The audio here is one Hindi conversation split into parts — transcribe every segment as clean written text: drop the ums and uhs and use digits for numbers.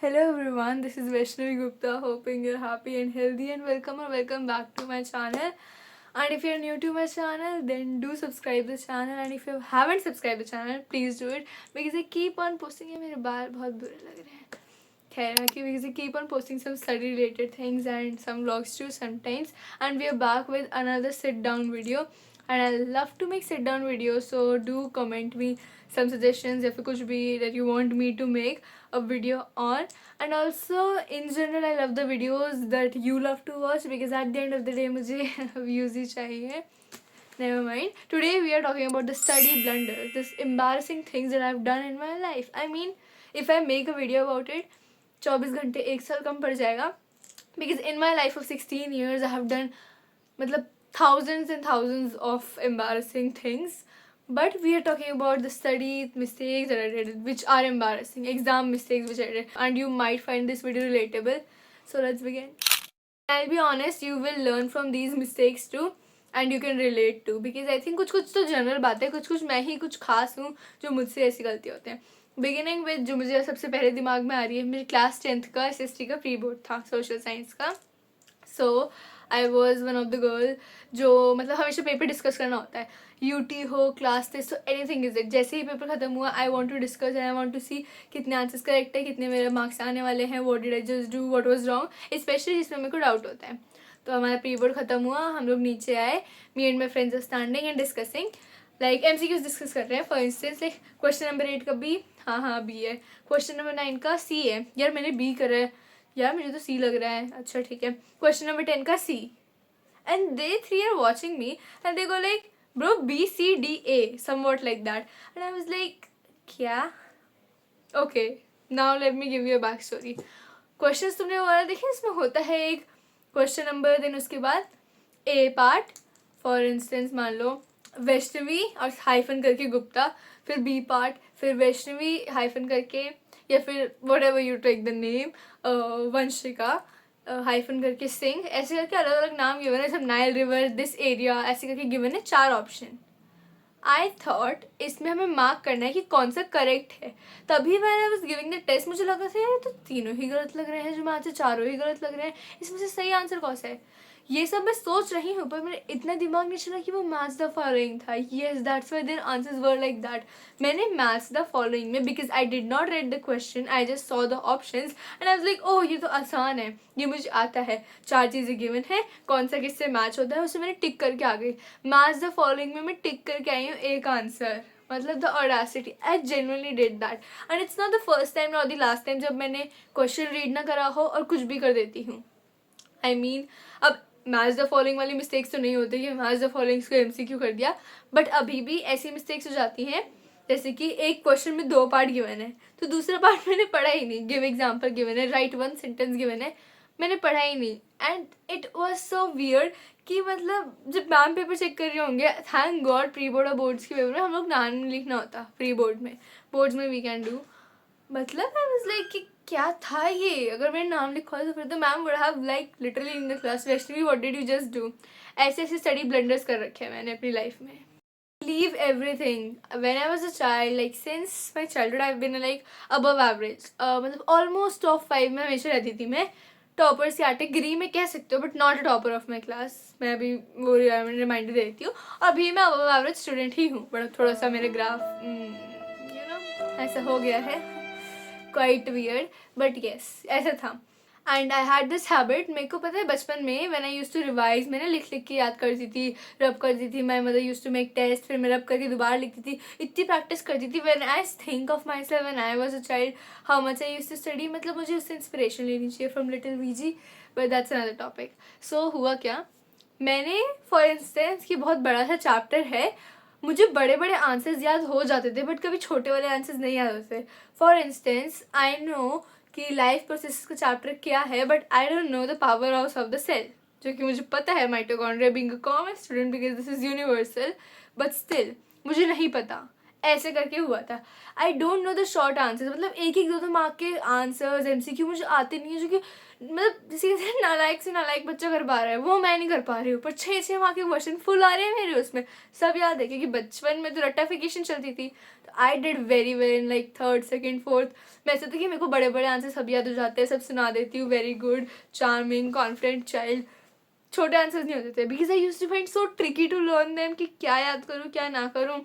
Hello everyone, this is Vaishnavi Gupta. Hoping you're happy and healthy and welcome back to my channel. And if you're new to my channel, then do subscribe the channel. And if you haven't subscribed the channel, please do it because I keep on posting. ये मेरे बाल बहुत बुरे लग रहे हैं. खैर, because I keep on posting some study related things and some vlogs too sometimes. And we are back with another sit down video. And I love to make sit down videos, so do comment me some suggestions if कुछ भी that you want me to make a video on. And also in general I love the videos that you love to watch because at the end of the day मुझे views ही चाहिए. Never mind. Today we are talking about the study blunders, this embarrassing things that I've done in my life. I mean, if I make a video about it, 24 घंटे 1 साल कम पड़ जाएगा. Because in my life of 16 years I have done मतलब thousands and thousands of embarrassing things. But we are talking about the study mistakes that I did, which are embarrassing, exam mistakes which I did, and you might find this video relatable. So let's begin. I'll be honest, you will learn from these mistakes too, and you can relate to, because I think कुछ तो जनरल बात है, कुछ मैं ही कुछ खास हूँ जो मुझसे ऐसी गलती होते हैं. बिगिनिंग विद जो मुझे सबसे पहले दिमाग में आ रही है, मेरी क्लास 10th का SST का प्री बोर्ड था सोशल साइंस का. So I was one of the girl जो मतलब हमेशा पेपर डिस्कस करना होता है, यूटी हो, क्लास टेस्ट, तो एनीथिंग इज इट. जैसे ही पेपर खत्म हुआ, I want to discuss and I want to see कितने आंसर्स करेक्ट है, कितने मेरे मार्क्स आने वाले हैं, what did I just do, what was wrong, specially जिसमें मेरे को डाउट होता है. तो हमारा प्री बोर्ड खत्म हुआ, हम लोग नीचे आए, me and my friends are standing and discussing, like MCQs discuss कर रहे हैं. For instance like question number 8 का बी, हाँ बी है. क्वेश्चन नंबर 9 का सी है, यार मैंने बी करा है, यार मुझे तो सी लग रहा है, अच्छा ठीक है. क्वेश्चन नंबर 10 का C, and they 3 are watching me and they go like bro BCDA somewhat like that, and I was like क्या. Okay, now let me give you a back story. Questions तुमने वो वाला देखे, इसमें होता है एक क्वेश्चन नंबर, देन उसके बाद ए पार्ट, फॉर इंस्टेंस मान लो वैष्णवी और हाइफन करके गुप्ता, फिर बी पार्ट, फिर वैष्णवी हाइफन करके, या फिर whatever you take the name, Vanshika hyphen करके सिंह, ऐसे करके अलग अलग नाम गिवन है, सब नाइल रिवर, दिस एरिया, ऐसे करके गिवन है 4 ऑप्शन. आई थॉट इसमें हमें मार्क करना है कि कौन सा करेक्ट है. तभी मैंने I was giving the test, मुझे लगा था यार तो तीनों ही गलत लग रहे हैं, जो मैं चारों ही गलत लग रहे हैं, इसमें से सही आंसर कौन सा है, ये सब मैं सोच रही हूँ. पर मेरे इतना दिमाग नहीं चला कि वो मैथ्स द फॉलोइंग था. Yes, that's why their answers were like that. मैंने मैथ्स द फॉलोइंग में, because I did not read the question, I just saw the options and I was like oh ये तो आसान है, ये मुझे आता है, 4 चीज़ें गिवन है, कौन सा किससे मैच होता है, उसे मैंने टिक करके आ गई. मैथ्स द फॉलोइंग में मैं टिक करके आई हूँ एक आंसर. मतलब the audacity, I genuinely did that. And it's not the first time और द लास्ट टाइम जब मैंने क्वेश्चन रीड ना करा हो और कुछ भी कर देती हूँ. आई मीन अब मैच द फॉलोइंग वाली मिस्टेक्स तो नहीं होती कि मैच द फॉलोइंग्स को MCQ कर दिया, बट अभी भी ऐसी मिस्टेक्स हो जाती हैं जैसे कि एक क्वेश्चन में 2 पार्ट गिवन है तो दूसरा पार्ट मैंने पढ़ा ही नहीं. गिव एग्जाम्पल गिवन है, राइट 1 सेंटेंस गिवन है, मैंने पढ़ा ही नहीं. And it was so weird कि मतलब जब मैम पेपर चेक कर रहे होंगे, थैंक गॉड प्री बोर्ड और बोर्ड्स के पेपर में हम लोग नाम लिखना होता, प्री बोर्ड में, बोर्ड्स में वी कैन डू. मतलब आई वाज लाइक कि क्या था ये, अगर मैंने नाम लिखा तो फिर तो ma'am would have like literally in the class, Vaishnavi what did you just do. ऐसे ऐसे स्टडी ब्लंडर्स कर रखे हैं मैंने अपनी लाइफ में. Leave everything when I was a child, like since my childhood I have been like above average, मतलब ऑलमोस्ट टॉप 5 में हमेशा रहती थी मैं. टॉपर्स कैटेगरी में कह सकते हो, but not a topper of my class. मैं अभी वो रिमाइंडर दे देती हूँ, और अभी मैं अबव एवरेज स्टूडेंट ही हूँ, बट थोड़ा सा मेरे ग्राफ यू नो ऐसा हो गया है, क्वाइट वियर्ड, बट येस ऐसा था. And I had this habit, मेरे को पता है बचपन में when I used to revise, मैंने लिख लिख के याद करती थी, रब करती थी. My mother used to make test, फिर मैं रब करके दोबारा लिखती थी, इतनी प्रैक्टिस करती थी. When I think of my self when I was a child, how much I used to study, मतलब मुझे उससे इंस्पिरेशन लेनी चाहिए from little VG, but that's another topic. So हुआ क्या, मैंने फॉर इंस्टेंस कि बहुत बड़ा सा चैप्टर है, मुझे बड़े बड़े आंसर्स याद हो जाते थे बट कभी छोटे वाले आंसर्स नहीं याद होते. फॉर इंस्टेंस आई नो कि लाइफ प्रोसेस का चैप्टर क्या है, but I don't know the power house of the cell, जो कि मुझे पता है mitochondria being a common student because this is universal, but still मुझे नहीं पता. ऐसे करके हुआ था। I don't know the short answers, मतलब एक एक 2-2 मार्क के आंसर्स MCQ मुझे आते नहीं है, जो कि मतलब जैसे कहते हैं नालायक से नालायक बच्चा कर पा रहा है, वो मैं नहीं कर पा रही हूँ। पर 6-6 मार्क के क्वेश्चन फुल आ रहे हैं मेरे, उसमें सब याद है, क्योंकि बचपन में तो रट्टाफिकेशन चलती थी। तो I did very well in like 3rd 2nd 4th। मैं ऐसा था कि मेरे को बड़े बड़े आंसर सब याद हो जाते हैं, सब सुना देती हूँ, very good, charming, confident child. छोटे आंसर्स नहीं होते थे, because I used to find so tricky to learn them, कि क्या याद करूँ क्या ना करूँ,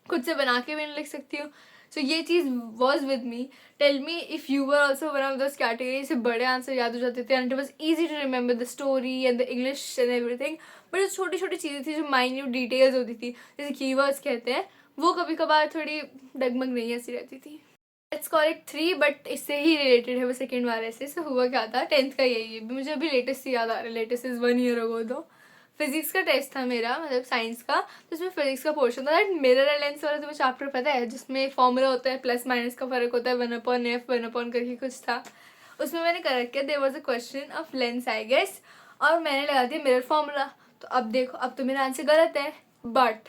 खुद से बना के भी नहीं लिख सकती हूँ। सो ये चीज़ was with me. Tell me if you were also one of those category से बड़े आंसर याद हो जाते थे and it was easy to remember the story and the English and everything, but जो छोटी छोटी चीज़ें थी, जो माइन्यूट डिटेल्स होती थी, जैसे कीवर्ड्स कहते हैं, वो कभी कभार थोड़ी डगमग नहीं ऐसी रहती थी। लेट्स कॉल इट 3, बट इससे ही रिलेटेड है वो सेकेंड वाले से। सो हुआ क्या था, 10th का यही है, मुझे अभी लेटेस्ट याद आ रहा है, लेटेस्ट इज 1 year ago दो। फिजिक्स का टेस्ट था मेरा, मतलब साइंस का, तो उसमें फिजिक्स का पोर्शन था दैट मिरर एंड लेंस वाला, तुम्हें चैप्टर पता है, जिसमें फॉर्मूला होता है, प्लस माइनस का फर्क होता है, 1/f 1/ करके कुछ था। उसमें मैंने करेक्ट किया, there was a question of lens I guess, और मैंने लगा दिया मिरर फॉर्मूला। तो अब देखो, अब तो मेरा आंसर गलत है, but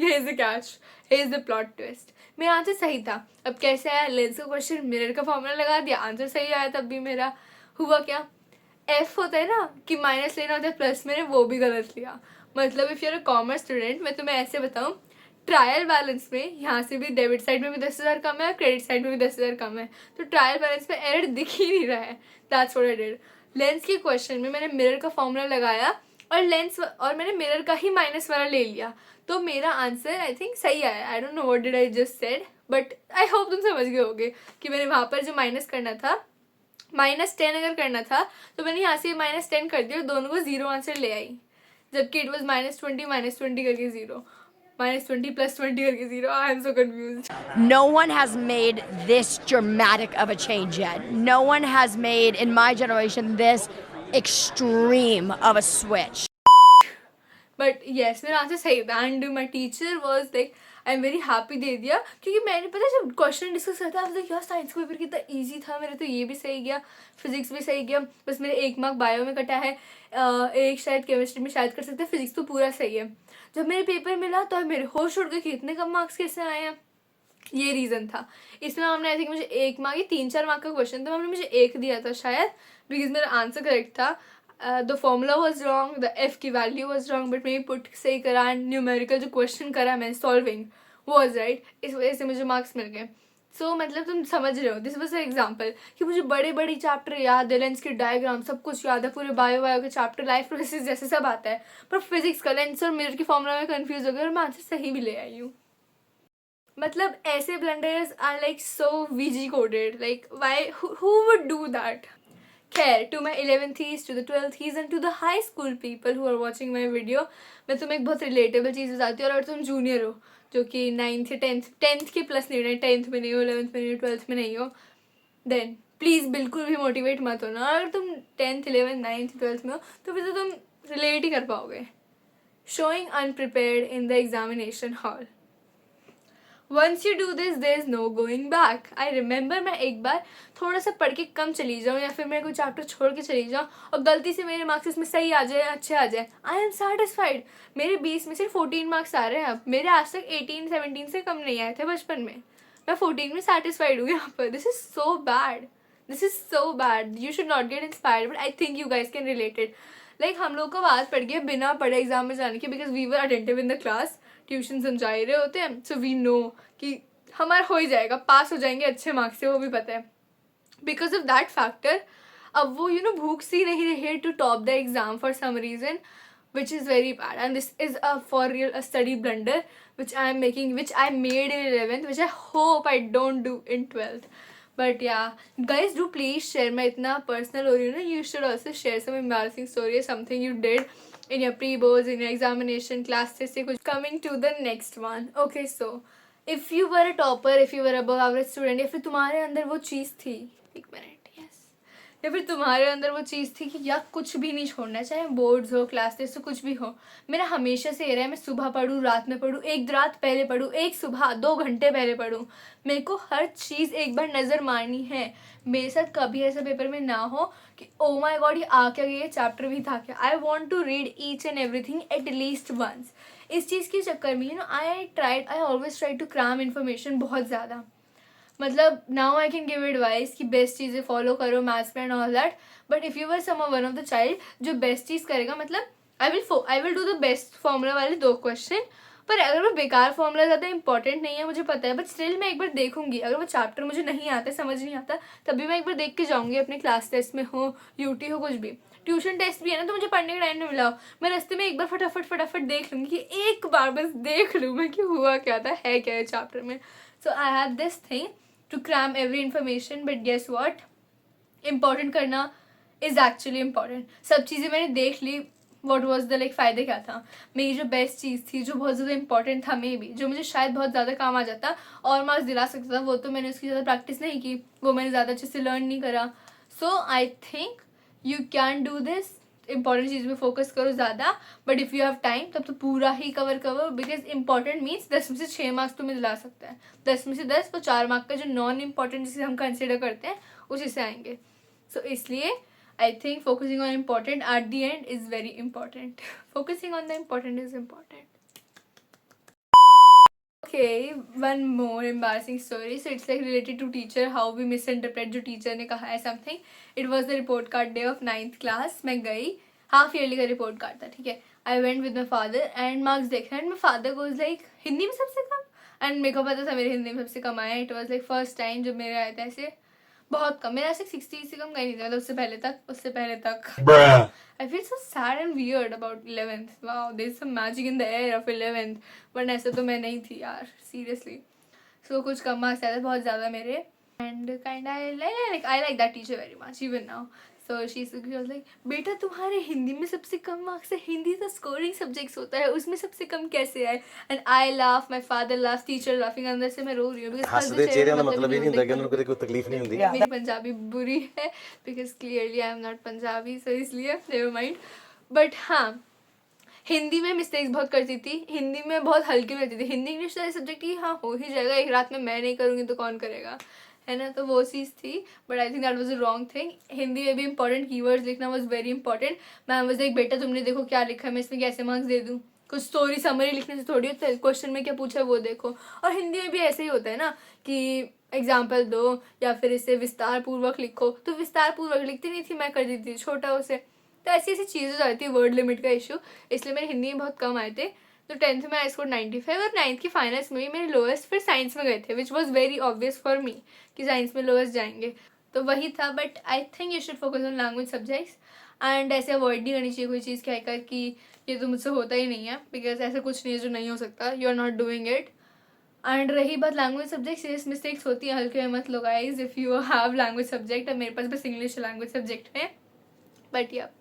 here is the catch, here is the plot twist, मेरा आंसर सही था। अब कैसे आया, लेंस का क्वेश्चन, मिरर का फॉर्मूला लगा दिया, आंसर सही आया। तब भी मेरा हुआ क्या, एफ होता है ना कि माइनस लेना होता है प्लस, मैंने वो भी गलत लिया। मतलब if you're a commerce student, मैं तुम्हें ऐसे बताऊँ, ट्रायल बैलेंस में यहाँ से भी डेबिट साइड में भी 10,000 कम है और क्रेडिट साइड में भी 10,000 कम है, तो ट्रायल बैलेंस में एरर दिख ही नहीं रहा है। That's what I did. Lens के क्वेश्चन में मैंने मिरर का फॉर्मूला लगाया और लेंस, और मैंने मिरर का ही माइनस वाला ले लिया, तो मेरा आंसर आई थिंक सही आया। आई don't know what did I just said, but I hope तुम समझ गए होगे कि मैंने वहाँ पर जो माइनस करना था, -10 अगर करना था, तो मैंने यहाँ से -10 कर दिया और दोनों को 0 आंसर ले आई, जबकि इट वॉज -20 करके 0, -20 + 20 करके 0। I am so confuse. No one has made this dramatic of a change yet. No one has made, in my generation, this extreme of a switch. But yes, मेरा आंसर सही था and my teacher was like, I am very happy they दिया, क्योंकि मैंने पता जब क्वेश्चन डिस्कस करता था, यार साइंस का पेपर कितना ईजी था, मेरे तो ये भी सही गया, फिजिक्स भी सही गया, बस मेरे 1 मार्क बायो में कटा है, एक शायद केमिस्ट्री में शायद कर सकते हैं, फिजिक्स तो पूरा सही है। जब मेरे पेपर मिला तो मेरे होश उड़ गए कि इतने कम मार्क्स कैसे आए हैं। ये रीज़न था। इसमें हमने आई थिंक मुझे 1 मार्क, 3-4 मार्क का क्वेश्चन था, हमने मुझे 1 दिया था शायद, बिकॉज मेरा आंसर करेक्ट था। The formula was wrong, the F की वैल्यू वॉज रॉन्ग, बट मैंने पुट सही करा एंड न्यूमेरिकल जो क्वेश्चन करा मैंने सॉल्विंग वॉज राइट, इस वजह से मुझे मार्क्स मिल गए। सो मतलब तुम समझ रहे हो, दिस वॉज एग्जाम्पल कि मुझे बड़े बड़े चैप्टर याद है, लेंस की डायग्राम सब कुछ याद है, पूरे बायो के चैप्टर, लाइफ प्रोसेस जैसे सब आता है, पर फिजिक्स का लेंस और मिरर की फॉर्मूला में कन्फ्यूज हो गया और मैं आंसर सही भी ले आई हूँ। मतलब ऐसे blunders are like so VG coded, like why, who would do that? खैर, to my 11th to the 12th and to the high school people who are watching my video, मैं तुम्हें एक बहुत रिलेटेबल चीज़ बताती हूँ। और अगर तुम जूनियर हो, जो कि 9th या 10th के प्लस नहीं हो, 10th में नहीं हो, 11th में नहीं हो, 12th में नहीं हो, देन प्लीज़ बिल्कुल भी मोटिवेट मत होना। अगर तुम 10th 11th 9th 12th में हो, तो फिर तो तुम रिलेट ही कर पाओगे। Showing unprepared in the examination hall, once you do this there is no going back. I remember मैं एक बार थोड़ा सा पढ़ के कम चली जाऊँ, या फिर मैं कोई चैप्टर छोड़ के चली जाऊँ और गलती से मेरे मार्क्स इसमें सही आ जाए, अच्छे आ जाए, आई एम सेटिस्फाइड। मेरे 20 में सिर्फ 14 मार्क्स आ रहे हैं अब, मेरे आज तक 18-17 से कम नहीं आए थे बचपन में, मैं 14 में सेटिस्फाइड हूँ यहाँ पर। This is so bad, this is so bad, you should not get inspired, but I think you guys can related. Like हम लोग को आवाज़ पड़ गई बिना पढ़े एग्जाम में जाने की, because we were attentive in the class, tuition समझा ही रहे होते हैं, सो वी नो कि हमारा हो ही जाएगा, पास हो जाएंगे अच्छे मार्क्स से, वो भी पता है। बिकॉज ऑफ दैट फैक्टर अब वो भूख सी नहीं रही है to top the exam for some reason, which is very bad, and this is for real a study blunder which I am making, which I made in 11th, which I hope I don't do in 12th. But yeah, guys, do please share. मैं इतना personal हो रही हूँ ना, you should also share some embarrassing story or something you did in your pre-boards, in your examination, class test से कुछ. Coming to the next one. Okay, so if you were a topper, if you were above average student, या फिर तुम्हारे अंदर वो चीज़ थी, एक मिनट, या फिर तुम्हारे अंदर वो चीज़ थी कि यार कुछ भी नहीं छोड़ना, चाहे बोर्ड्स हो, क्लास टेस्ट हो, कुछ भी हो। मेरा हमेशा से ये रहा है, मैं सुबह पढूँ, रात में पढूँ, एक रात पहले पढूँ, एक सुबह 2 घंटे पहले पढूँ, मेरे को हर चीज़ एक बार नज़र मारनी है। मेरे साथ कभी ऐसा पेपर में ना हो कि ओ माय गॉड ये आ क्या गया, चैप्टर भी था क्या। I want to read each and everything at least once. इस चीज़ के चक्कर में I always try to cram information बहुत ज़्यादा. मतलब now I can give advice कि बेस्ट चीज़ें फॉलो करो मैथ्स में and all that, but if you were someone of the child जो बेस्ट चीज़ करेगा, मतलब I will do the best formula वाले 2 क्वेश्चन. पर अगर वो बेकार फॉर्मूला ज़्यादा इंपॉर्टेंट नहीं है मुझे पता है, बट स्टिल मैं एक बार देखूंगी. अगर वो चैप्टर मुझे नहीं आता, समझ नहीं आता, तभी मैं एक बार देख के जाऊंगी. अपने क्लास टेस्ट में हो, यूटी हो, कुछ भी, ट्यूशन टेस्ट भी है ना, तो मुझे पढ़ने का टाइम नहीं मिला, मैं रास्ते में एक बार फटाफट देख लूँगी कि एक बार बस देख लूँ मैं कि हुआ क्या था, है क्या है चैप्टर में. So I have this thing to cram every information, but guess what, important करना इज एक्चुअली इम्पॉर्टेंट. सब चीज़ें मैंने देख ली. वॉट वॉज द लाइक फ़ायदे क्या था. मेरी जो बेस्ट चीज़ थी, जो बहुत ज़्यादा इंपॉर्टेंट था, मे बी जो मुझे शायद बहुत ज़्यादा काम आ जाता और मार्क्स दिला सकता था, वो तो मैंने उसकी ज़्यादा प्रैक्टिस नहीं की, वो मैंने ज़्यादा अच्छे से लर्न नहीं करा. So I think you can do this. Important चीज़ में फोकस करो ज़्यादा, but if you have time तब तो पूरा ही कवर, बिकॉज इंपॉर्टेंट मीन्स 10 में से 6 मार्क्स तुम्हें दिला सकता है. 10 में से 10 वो 4 मार्क का जो नॉन इम्पॉर्टेंट जिसे हम कंसिडर करते हैं उसी से आएंगे. सो इसलिए I think focusing on important at the end is very important. Focusing on the important is important. Okay, one more embarrassing story. So it's like related to teacher, how we misinterpret जो teacher ने कहा है something. It was the report card day of 9th class. मैं गई, half yearly का report card था, ठीक है. I went with my father and marks देखा and my father goes like Hindi में सबसे कम, and मेरे को पता था मेरे हिंदी में सबसे कम आया. It was like first time जब मेरे आए थे ऐसे बहुत कम, मेरा ऐसे 60 से कम कहीं नहीं था, मतलब उससे पहले तक. I feel so sad and weird about 11th. Wow, there is some magic in the air of 11th, but ऐसा तो मैं नहीं थी यार, सीरियसली. सो कुछ कम मार्क्स आए थे, बहुत ज़्यादा मेरे. And kind I like that teacher very much even now. So she was like, बेटा तुम्हारे हिंदी में सबसे कम मार्क्स है, हिंदी तो स्कोरिंग सब्जेक्ट्स होता है, उसमें सबसे कम कैसे आए. And I laugh, my father laugh, teacher laughing. अंदर से मैं रो रही हूँ हंसदे चेहरे का मतलब ये नहीं ਹੁੰਦਾ कि उनको कोई तकलीफ नहीं होती. मेरी पंजाबी बुरी है because clearly I am not Punjabi, so इसलिए नेवर माइंड. बट हाँ, हिंदी में मिस्टेक्स बहुत करती थी, हिंदी में बहुत हल्की रहती थी. हिंदी इंग्लिश सारे सब्जेक्ट ही हाँ हो ही जाएगा, एक रात में मैं नहीं करूँगी तो कौन करेगा, है ना. तो वो चीज़ थी, but I think that was a wrong thing. Hindi में भी इंपॉर्टेंट कीवर्ड्स लिखना was very important. Ma'am was like, बेटा तुमने देखो क्या लिखा है, मैं इसमें कैसे मार्क्स दे दूँ. कुछ स्टोरी समरी लिखने से थोड़ी होता है, क्वेश्चन में क्या पूछा है वो देखो. और हिंदी में भी ऐसे ही होता है ना कि एग्जाम्पल दो या फिर इसे विस्तार पूर्वक लिखो, तो विस्तार पूर्वक लिखती नहीं थी मैं, कर देती थी छोटा उसे. तो ऐसी ऐसी चीज़ें हो जाती है, वर्ड लिमिट का इशू. इसलिए मेरे हिंदी में बहुत कम आए थे. तो 10th में आई स्कोर 95 और 9th की फाइनल्स में भी मेरे लोएस्ट फिर साइंस में गए थे, which was very obvious for me कि साइंस में लोएस्ट जाएंगे. तो वही था. But I think you should focus on language subjects and ऐसे अवॉइड नहीं करनी चाहिए कोई चीज़ कहकर कि ये तो मुझसे होता ही नहीं है, बिकॉज ऐसा कुछ नहीं है जो नहीं हो सकता. You are not doing it. And रही बात लैंग्वेज सब्जेक्ट, सीरियस मिस्टेक्स होती हैं, हल्के में मत लो guys if you have language subject. मेरे पास बस इंग्लिश लैंग्वेज सब्जेक्ट में. But yep,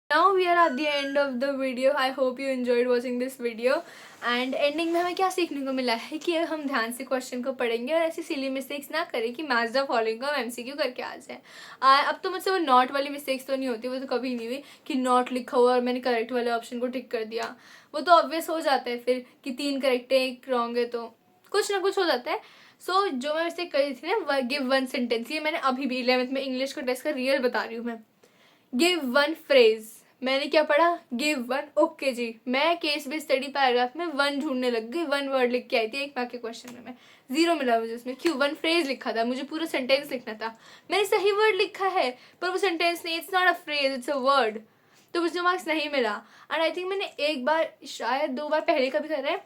now we are at the end of the video. I hope you enjoyed watching this video. and ending में हमें क्या सीखने को मिला है कि हम ध्यान से क्वेश्चन को पढ़ेंगे और ऐसी सिली मिस्टेक्स ना करें कि मैच द फॉलोइंग को हम MCQ करके आ जाए. अब तो मुझसे वो नॉट वाली मिस्टेक्स तो नहीं होती, वो तो कभी नहीं हुई कि नॉट लिखा हुआ और मैंने करेक्ट वाले ऑप्शन को टिक कर दिया. वो तो ऑब्वियस हो जाता है फिर कि 3 करेक्ट है 1 रॉन्ग है, तो कुछ ना कुछ हो जाता है. सो जो मैं मिस्टेक करी थी ना, गिव वन सेंटेंस, ये मैंने अभी भी 11th में इंग्लिश का टेस्ट का रियल बता रही हूँ मैं. गिव वन फ्रेज, मैंने क्या पढ़ा, गिव वन. ओके जी, मैं केस बेस्ड स्टडी पैराग्राफ में 1 ढूंढने लग गई, 1 वर्ड लिख के आई थी 1 मार्क के क्वेश्चन में. मैं 0 मिला मुझे उसमें. क्यों? 1 फ्रेज लिखा था, मुझे पूरा सेंटेंस लिखना था. मैंने सही वर्ड लिखा है पर वो सेंटेंस नहीं, it's not a phrase, it's a word. तो मुझे मार्क्स नहीं मिला. एंड आई थिंक मैंने 1 बार शायद 2 बार पहले का भी करा है.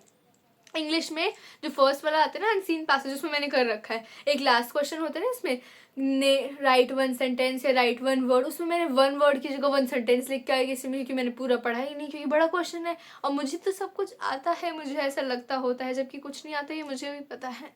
इंग्लिश में जो फर्स्ट वाला आता है ना, अनसीन पैसेज, उसमें मैंने कर रखा है. एक लास्ट क्वेश्चन होता है ना इसमें, राइट 1 सेंटेंस या राइट 1 वर्ड, उसमें मैंने 1 वर्ड की जगह 1 सेंटेंस लिख के आई किसी में, क्योंकि मैंने पूरा पढ़ा ही नहीं, क्योंकि बड़ा क्वेश्चन है और मुझे तो सब कुछ आता है, मुझे ऐसा लगता होता है, जबकि कुछ नहीं आता, ये मुझे भी पता है.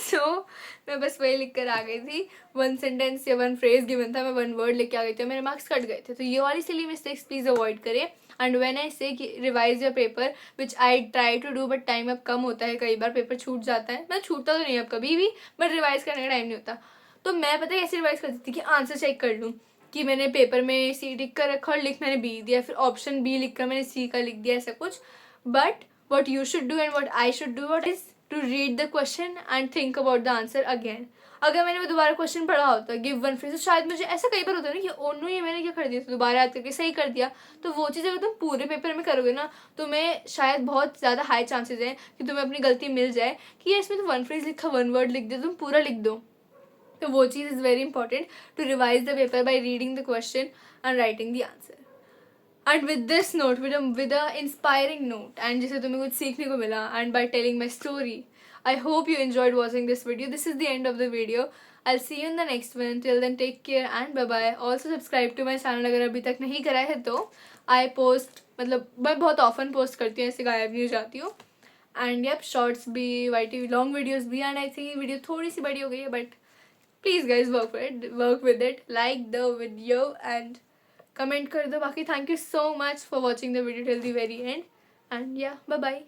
सो मैं बस वही लिख कर आ गई थी. 1 सेंटेंस या 1 फ्रेज गिवन था, मैं 1 वर्ड लिख के आ गई थी और मेरे मार्क्स कट गए थे. तो ये वाली सिली मिस्टेक्स प्लीज अवॉइड करें. And when I say revise your paper, which I try to do, but time अब कम होता है, कई बार पेपर छूट जाता है. मैं छूटता तो नहीं अब कभी भी, बट रिवाइज करने का टाइम नहीं होता. तो मैं पता है कैसे रिवाइज करती थी कि आंसर चेक कर लूँ कि मैंने पेपर में C टिक कर रखा और मैंने B दिया, फिर ऑप्शन B लिख कर मैंने C का लिख दिया, ऐसा कुछ. But what you should do and what I should do what is to read the question and think about the answer again. अगर मैंने वो दोबारा क्वेश्चन पढ़ा होता गिव वन फ्रेज, तो शायद मुझे ऐसा कई बार होता है ना कि ओ नो ये मैंने क्या कर दिया, तो दोबारा याद करके सही कर दिया. तो वो चीज़ अगर तुम पूरे पेपर में करोगे ना, तुम्हें शायद बहुत ज़्यादा हाई चांसेस हैं कि तुम्हें अपनी गलती मिल जाए कि यार इसमें तो वन फ्रेज लिखा, वन वर्ड लिख दे, तुम पूरा लिख दो. तो वो चीज़ is very important to revise the paper by reading the question and writing the answer. And with this note, with a inspiring note, and जिसे तुम्हें कुछ सीखने को मिला, and by telling my story, I hope you enjoyed watching this video. This is the end of the video. I'll see you in the next one. Till then, take care and bye bye. Also subscribe to my channel अगर अभी तक नहीं करा है तो. I post, मतलब मैं बहुत often post करती हूँ, ऐसे गायब नहीं हो जाती हूँ. And yep, shorts भी, YTV long videos भी, and I think वीडियो थोड़ी सी बड़ी हो गई है, but please guys work with it. Like the video and comment कर दो. बाकी thank you so much for watching the video till the very and, and या बाय बाय.